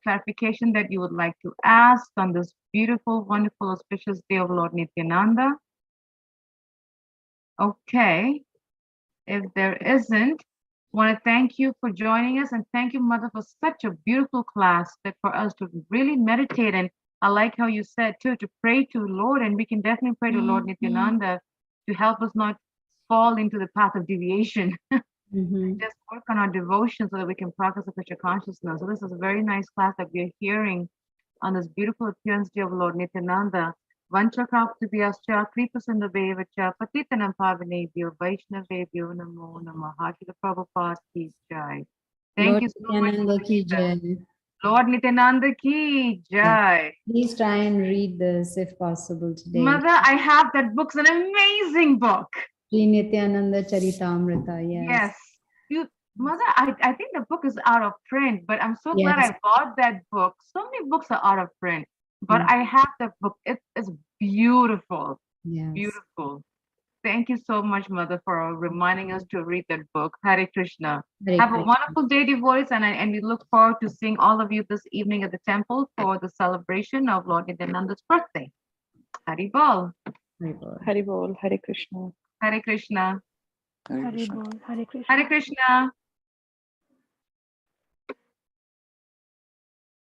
clarification that you would like to ask on this beautiful, wonderful, auspicious day of Lord Nityananda? Okay, if there isn't, want to thank you for joining us, and thank you, Mother, for such a beautiful class that for us to really meditate. And I like how you said too, to pray to Lord, and we can definitely pray to Lord Nityananda to help us not fall into the path of deviation. Just work on our devotion so that we can practice the Krishna consciousness. So this is a very nice class that we are hearing on this beautiful appearance day of Lord Nityananda. Vanchakraptibhyascha kripasindavevacha patitanam pavanebhyo Vaishnavebhyo namo namaha. Srila Prabhupada ki jai. Thank Lord you so much. Nityananda ki jai. Lord Nityananda ki jai. Please try and read this if possible today. Mother, I have that book. It's an amazing book. Sri Nityananda Charitamrita, Yes. Mother, I think the book is out of print, but I'm so glad Yes. I bought that book. So many books are out of print, but I have the book. It's beautiful. Yes. Beautiful. Thank you so much, Mother, for reminding us to read that book. Hare Krishna. Hare Have a Krishna. wonderful day, devotees, and we look forward to seeing all of you this evening at the temple for the celebration of Lord Nityananda's birthday. Hari Bol. Hare Bol. Hari Bol, Hare Krishna. Hare Krishna. Hari Bol, Hare Krishna. Hare Krishna.